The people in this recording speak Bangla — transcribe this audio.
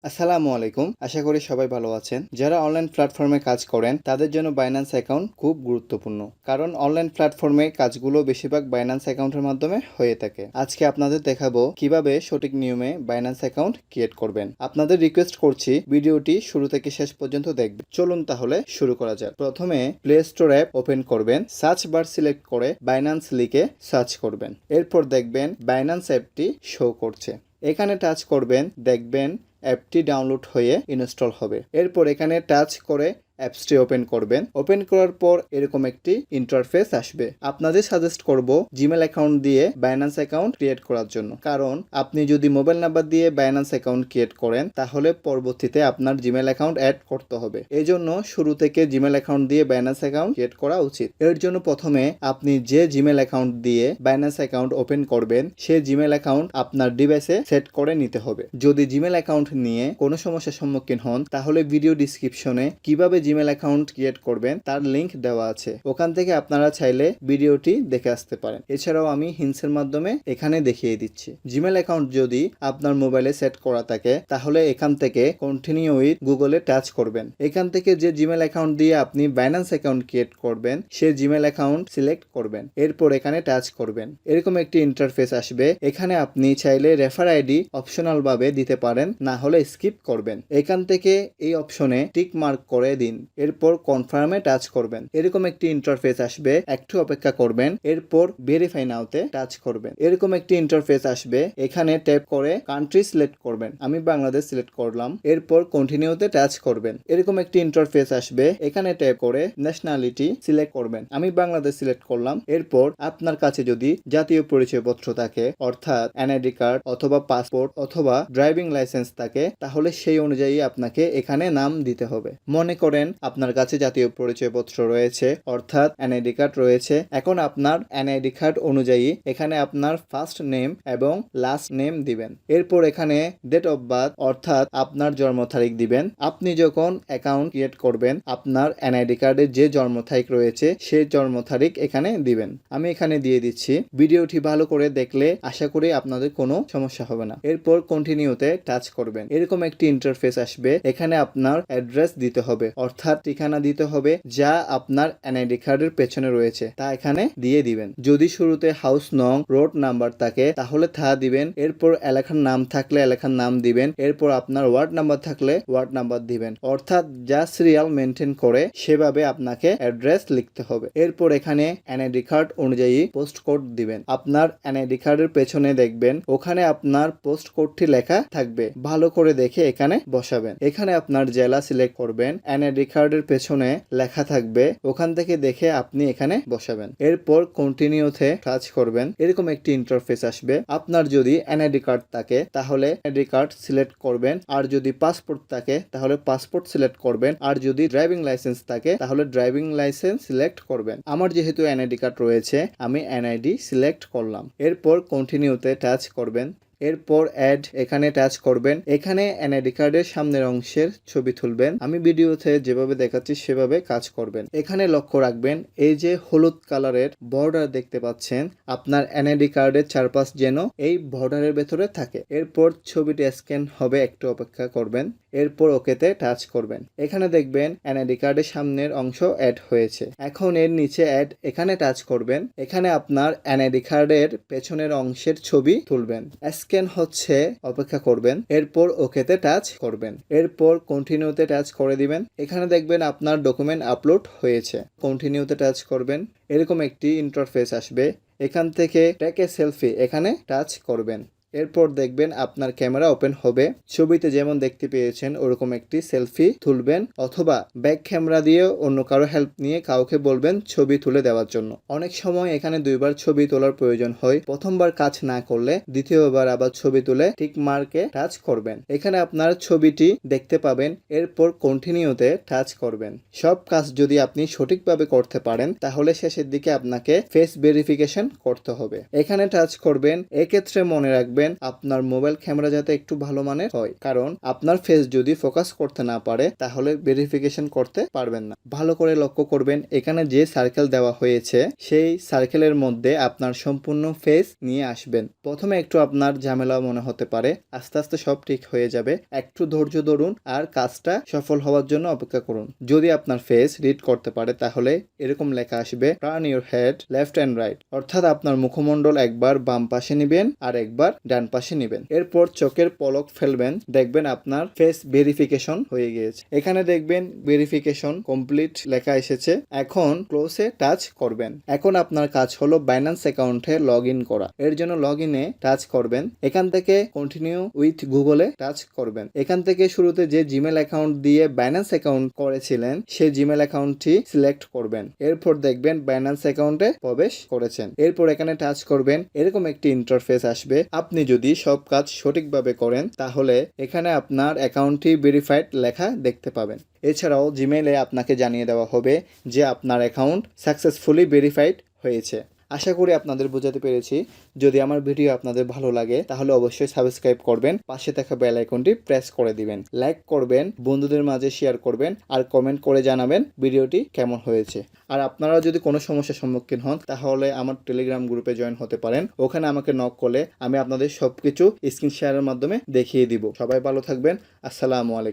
আসসালামু আলাইকুম। আশা করি সবাই ভালো আছেন। যারা অনলাইন প্ল্যাটফর্মে কাজ করেন তাদের জন্য বাইন্যান্স অ্যাকাউন্ট খুব গুরুত্বপূর্ণ, কারণ অনলাইন প্ল্যাটফর্মে কাজগুলো বেশিরভাগ বাইন্যান্স অ্যাকাউন্টের মাধ্যমে হয়ে থাকে। আজকে আপনাদের দেখাবো কিভাবে সঠিক নিয়মে বাইন্যান্স অ্যাকাউন্ট ক্রিয়েট করবেন। আপনাদের রিকোয়েস্ট করছি ভিডিওটি শুরু থেকে শেষ পর্যন্ত দেখবেন। চলুন তাহলে শুরু করা যাক। প্রথমে প্লে স্টোর অ্যাপ ওপেন করবেন, সার্চ বার সিলেক্ট করে বাইন্যান্স লিখে সার্চ করবেন। এরপর দেখবেন বাইন্যান্স অ্যাপটি শো করছে। এখানে টাচ করবেন, দেখবেন অ্যাপটি ডাউনলোড হয়ে ইনস্টল হবে। এরপর এখানে টাচ করে অ্যাপসটি ওপেন করবেন। ওপেন করার পর এরকম একটি ইন্টারফেস আসবে। আপনাদের সাজেস্ট করব জিমেল অ্যাকাউন্ট দিয়ে বাইন্যান্স অ্যাকাউন্ট ক্রিয়েট করার জন্য, কারণ আপনি যদি মোবাইল নাম্বার দিয়ে বাইন্যান্স অ্যাকাউন্ট ক্রিয়েট করেন তাহলে পরবর্তীতে আপনার জিমেল অ্যাকাউন্ট অ্যাড করতে হবে। এই জন্য শুরু থেকে জিমেল অ্যাকাউন্ট দিয়ে বাইন্যান্স অ্যাকাউন্ট ক্রিয়েট করা উচিত। এর জন্য প্রথমে আপনি যে জিমেল অ্যাকাউন্ট দিয়ে বাইন্যান্স অ্যাকাউন্ট ওপেন করবেন সেই জিমেল অ্যাকাউন্ট আপনার ডিভাইসে সেট করে নিতে হবে। যদি জিমেল অ্যাকাউন্ট নিয়ে কোনো সমস্যার সম্মুখীন হন তাহলে ভিডিও ডিসক্রিপশনে কিভাবে জিমেল অ্যাকাউন্ট ক্রিয়েট করবেন তার লিংক দেওয়া আছে, ওখান থেকে আপনারা চাইলে ভিডিওটি দেখে আসতে পারেন। এছাড়াও আমি হিন্টসের মাধ্যমে এখানে দেখিয়ে দিচ্ছি। জিমেল অ্যাকাউন্ট যদি আপনার মোবাইলে সেট করা থাকে তাহলে এখান থেকে কন্টিনিউ উইথ গুগলে টাচ করবেন। এখান থেকে যে জিমেল অ্যাকাউন্ট দিয়ে আপনি বাইন্যান্স অ্যাকাউন্ট ক্রিয়েট করবেন সেই জিমেল অ্যাকাউন্ট সিলেক্ট করবেন। এরপর এখানে টাচ করবেন। এরকম একটি ইন্টারফেস আসবে। এখানে আপনি চাইলে রেফার আইডি অপশনাল ভাবে দিতে পারেন, না হলে স্কিপ করবেন। এখান থেকে এই অপশনে টিক মার্ক করে দিন। এরপর কনফার্মে টাচ করবেন। এরকম একটি ইন্টারফেস আসবে, একটু অপেক্ষা করবেন। এরপর ভেরিফাই নাওতে টাচ করবেন। এরকম একটি ইন্টারফেস আসবে, এখানে ট্যাপ করে কান্ট্রি সিলেক্ট করবেন। আমি বাংলাদেশ সিলেক্ট করলাম। এরপর কন্টিনিউতে টাচ করবেন। এরকম একটি ইন্টারফেস আসবে, এখানে ট্যাপ করে ন্যাশনালিটি সিলেক্ট করবেন। আমি বাংলাদেশ সিলেক্ট করলাম। এরপর আপনার কাছে যদি জাতীয় পরিচয়পত্র থাকে, অর্থাৎ এনআইডি কার্ড অথবা পাসপোর্ট অথবা ড্রাইভিং লাইসেন্স থাকে, তাহলে সেই অনুযায়ী আপনাকে এখানে নাম দিতে হবে। মনে করেন আপনার কাছে জাতীয় পরিচয়পত্র রয়েছে, অর্থাৎ এনআইডি কার্ড রয়েছে। এখন আপনার এনআইডি কার্ড অনুযায়ী এখানে আপনার ফার্স্ট নেম এবং লাস্ট নেম দিবেন। এরপর এখানে ডেট অফ বার্থ অর্থাৎ আপনার জন্ম তারিখ দিবেন। আপনি যখন অ্যাকাউন্ট ক্রিয়েট করবেন আপনার এনআইডি কার্ডে যে জন্ম তারিখ রয়েছে সেই জন্ম তারিখ এখানে দিবেন। আমি এখানে দিয়ে দিচ্ছি। ভিডিওটি ভালো করে দেখলে আশা করি আপনাদের কোনো সমস্যা হবে না। এরপর কন্টিনিউতে টাচ করবেন। এরকম একটি ইন্টারফেস আসবে, এখানে আপনার অ্যাড্রেস দিতে হবে, অর্থাৎ ঠিকানা দিতে হবে যা আপনার এনআইডি কার্ডের পেছনে রয়েছে তা এখানে দিয়ে দিবেন। যদি শুরুতে হাউস নং রোড নাম্বার থাকে তাহলে তা দিবেন। এরপর এলাকার নাম থাকলে এলাকার নাম দিবেন। এরপর আপনার ওয়ার্ড নাম্বার থাকলে ওয়ার্ড নাম্বার দিবেন, অর্থাৎ যা সিরিয়াল মেনটেন করে সেভাবে আপনাকে অ্যাড্রেস লিখতে হবে। এরপর এখানে এনআইডি কার্ড অনুযায়ী পোস্ট কোড দিবেন। আপনার এনআইডি কার্ডের পেছনে দেখবেন ওখানে আপনার পোস্ট কোডটি লেখা থাকবে, ভালো করে দেখে এখানে বসাবেন। এখানে আপনার জেলা সিলেক্ট করবেন, এনআইডি কার্ডের পেছনে লেখা থাকবে, ওখান থেকে দেখে আপনি এখানে বসাবেন। এরপর কন্টিনিউতে টাচ করবেন। এরকম একটি ইন্টারফেস আসবে। আপনার যদি এনআইডি কার্ড থাকে তাহলে এনআইডি কার্ড সিলেক্ট করবেন, আর যদি পাসপোর্ট থাকে তাহলে পাসপোর্ট সিলেক্ট করবেন, আর যদি ড্রাইভিং লাইসেন্স থাকে তাহলে ড্রাইভিং লাইসেন্স সিলেক্ট করবেন। আমার যেহেতু এনআইডি কার্ড রয়েছে আমি এনআইডি সিলেক্ট করলাম। এরপর কন্টিনিউতে টাচ করবেন। এরপর অ্যাড এখানে টাচ করবেন। এখানে এনআইডি কার্ডের সামনের অংশের ছবি তুলবেন। আমি ভিডিওতে যেভাবে দেখাচ্ছি সেভাবে কাজ করবেন। এখানে লক্ষ্য রাখবেন এই যে হলুদ কালারের বর্ডার দেখতে পাচ্ছেন, আপনার এনআইডি কার্ডের চারপাশ যেন এই বর্ডারের ভেতরে থাকে। এরপর ছবিটি স্ক্যান হবে, একটু অপেক্ষা করবেন। এরপর ওকেতে টাচ করবেন। এখানে দেখবেন এনআইডি কার্ডের সামনের অংশ অ্যাড হয়েছে। এখন এর নিচে অ্যাড এখানে টাচ করবেন। এখানে আপনার এনআইডি কার্ডের পেছনের অংশের ছবি তুলবেন। স্ক্যান হচ্ছে, অপেক্ষা করবেন। এরপর ওকেতে টাচ করবেন। এরপর কন্টিনিউতে টাচ করে দিবেন। এখানে দেখবেন আপনার ডকুমেন্ট আপলোড হয়েছে। কন্টিনিউতে টাচ করবেন। এরকম একটি ইন্টারফেস আসবে, এখান থেকে টেকে সেলফি এখানে টাচ করবেন। এরপর দেখবেন আপনার ক্যামেরা ওপেন হবে। ছবিতে যেমন দেখতে পেয়েছেন ওরকম একটি সেলফি তুলবেন, অথবা ব্যাক ক্যামেরা দিয়ে অন্য কারো হেল্প নিয়ে কাউকে বলবেন ছবি তুলে দেওয়ার জন্য। অনেক সময় এখানে দুইবার ছবি তোলার প্রয়োজন হয়। প্রথমবার কাজ না করলে দ্বিতীয়বার আবার ছবি তুলে টিক মার্কে টাচ করবেন। এখানে আপনার ছবিটি দেখতে পাবেন। এরপর কন্টিনিউতে টাচ করবেন। সব কাজ যদি আপনি সঠিকভাবে করতে পারেন তাহলে শেষের দিকে আপনাকে ফেস ভেরিফিকেশন করতে হবে। এখানে টাচ করবেন। এক্ষেত্রে মনে রাখবেন রাখবেন আপনার মোবাইল ক্যামেরা যাতে একটু ভালো মানের হয়, কারণ আপনার ফেস যদি ফোকাস করতে না পারে তাহলে ভেরিফিকেশন করতে পারবেন না। ভালো করে লক্ষ্য করবেন, এখানে যে সার্কেল দেওয়া হয়েছে সেই সার্কেলের মধ্যে আপনার সম্পূর্ণ ফেস নিয়ে আসবেন। প্রথমে একটু আপনার ঝামেলা মনে হতে পারে, আস্তে আস্তে সব ঠিক হয়ে যাবে। একটু ধৈর্য ধরুন আর কাজটা সফল হওয়ার জন্য অপেক্ষা করুন। যদি আপনার ফেস রিড করতে পারে তাহলে এরকম লেখা আসবে turn your head left and right, অর্থাৎ আপনার মুখমণ্ডল একবার বাম পাশে নিবেন আর একবার ডান পাশে নিবেন। এরপর চোখের পলক ফেলবেন, দেখবেন আপনার ফেস ভেরিফিকেশন হয়ে গিয়েছে। এখানে দেখবেন ভেরিফিকেশন কমপ্লিট লেখা এসেছে। এখন ক্লোজে টাচ করবেন। এখন আপনার কাজ হলো বাইন্যান্স অ্যাকাউন্টে লগ ইন করা। এর জন্য লগ ইনে টাচ করবেন। এখান থেকে কন্টিনিউ উইথ গুগলে টাচ করবেন। এখান থেকে শুরুতে যে জিমেল অ্যাকাউন্ট দিয়ে বাইন্যান্স অ্যাকাউন্ট করেছিলেন সেই জিমেল অ্যাকাউন্টটি সিলেক্ট করবেন। এরপর দেখবেন বাইন্যান্স অ্যাকাউন্টে প্রবেশ করেছেন। এরপর এখানে টাচ করবেন, এরকম একটি ইন্টারফেস আসবে। আপনি যদি সব কাজ সঠিকভাবে করেন তাহলে এখানে আপনার অ্যাকাউন্টটি ভেরিফাইড লেখা দেখতে পাবেন। এছাড়াও জিমেইলে আপনাকে জানিয়ে দেওয়া হবে যে আপনার অ্যাকাউন্ট সাকসেসফুলি ভেরিফাইড হয়েছে। আশা করি আপনাদের বোঝাতে পেরেছি। যদি আমার ভিডিও আপনাদের ভালো লাগে তাহলে অবশ্যই সাবস্ক্রাইব করবেন, পাশে থাকা বেল আইকনটি প্রেস করে দিবেন, লাইক করবেন, বন্ধুদের মাঝে শেয়ার করবেন আর কমেন্ট করে জানাবেন ভিডিওটি কেমন হয়েছে। আর আপনারা যদি কোনো সমস্যার সম্মুখীন হন তাহলে আমার টেলিগ্রাম গ্রুপে জয়েন হতে পারেন। ওখানে আমাকে নক করলে আমি আপনাদের সবকিছু স্ক্রিন শেয়ারের মাধ্যমে দেখিয়ে দিব। সবাই ভালো থাকবেন। আসসালামু আলাইকুম।